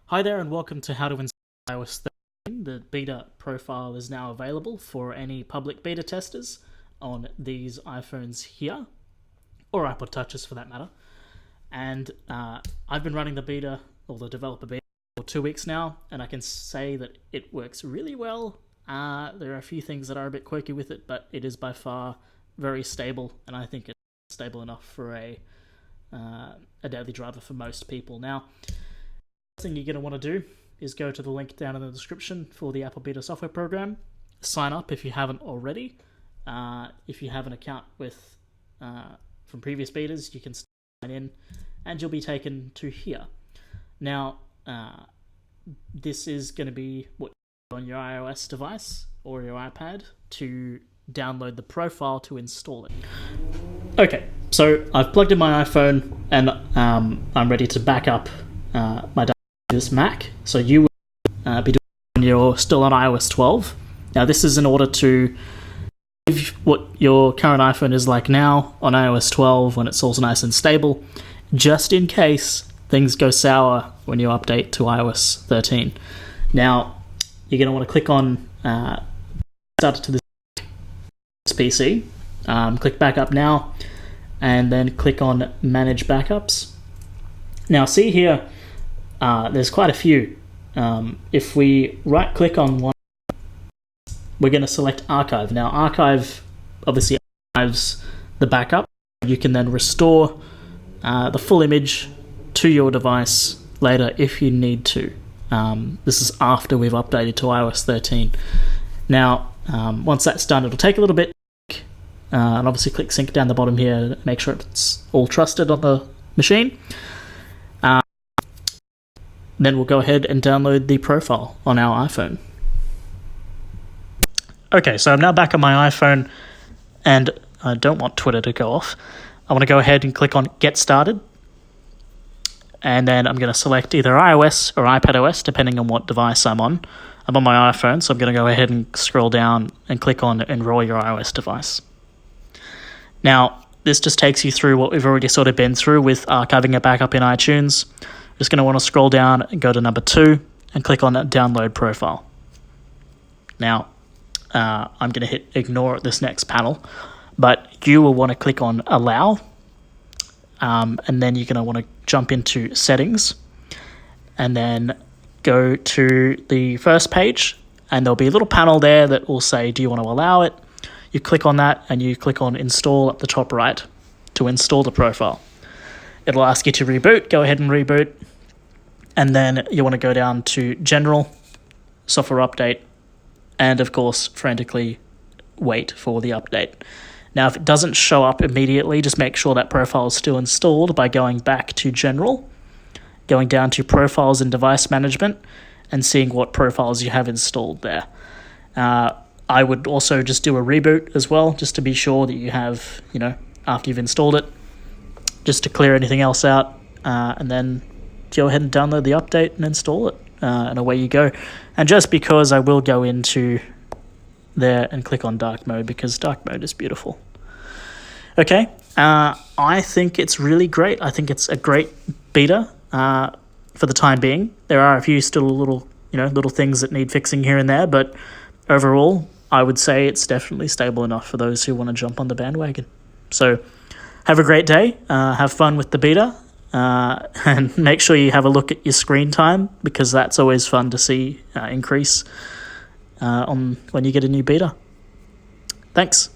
Hi there and welcome to How to Install iOS 13. The beta profile is now available for any public beta testers on these iPhones here, or iPod Touches for that matter. And I've been running the beta, or the developer beta, for 2 weeks now, and I can say that it works really well. There are a few things that are a bit quirky with it, but it is by far very stable, and I think it's stable enough for a daily driver for most people. Now, thing you're going to want to do is go to the link down in the description for the Apple Beta software program. Sign up if you haven't already. If you have an account with from previous betas, you can sign in and you'll be taken to here. Now, this is going to be what you do on your iOS device or your iPad to download the profile to install it. Okay, so I've plugged in my iPhone and I'm ready to back up my this Mac. So you will be doing when you're still on iOS 12. Now this is in order to give what your current iPhone is like now on iOS 12 when it's all nice and stable, just in case things go sour when you update to iOS 13. Now you're going to want to click on start to this PC, click backup now, and then click on manage backups. Now see here, there's quite a few. If we right click on one, we're going to select archive. Now archive obviously archives the backup. You can then restore the full image to your device later if you need to. This is after we've updated to iOS 13. Now once that's done, it'll take a little bit, and obviously click sync down the bottom here to make sure it's all trusted on the machine. Then we'll go ahead and download the profile on our iPhone. Okay, so I'm now back on my iPhone and I don't want Twitter to go off. I want to go ahead and click on Get Started. And then I'm going to select either iOS or iPadOS, depending on what device I'm on. I'm on my iPhone, so I'm going to go ahead and scroll down and click on Enroll Your iOS device. Now, this just takes you through what we've already sort of been through with archiving a backup in iTunes. Just going to want to scroll down and go to number 2 and click on that download profile. Now, I'm going to hit ignore at this next panel, but you will want to click on allow, and then you're going to want to jump into settings and then go to the first page, and there'll be a little panel there that will say, do you want to allow it? You click on that and you click on install at the top right to install the profile. It'll ask you to reboot. Go ahead and reboot. And then you want to go down to General, Software Update, and of course, frantically wait for the update. Now, if it doesn't show up immediately, just make sure that profile is still installed by going back to General, going down to Profiles and Device Management, and seeing what profiles you have installed there. I would also just do a reboot as well, just to be sure that you have, after you've installed it, just to clear anything else out, and then go ahead and download the update and install it, and away you go. And just because I will go into there and click on dark mode, because dark mode is beautiful. Okay, I think it's really great. I think it's a great beta for the time being. There are a few still little things that need fixing here and there, but overall, I would say it's definitely stable enough for those who want to jump on the bandwagon. So have a great day, have fun with the beta, and make sure you have a look at your screen time, because that's always fun to see increase on when you get a new beta. Thanks.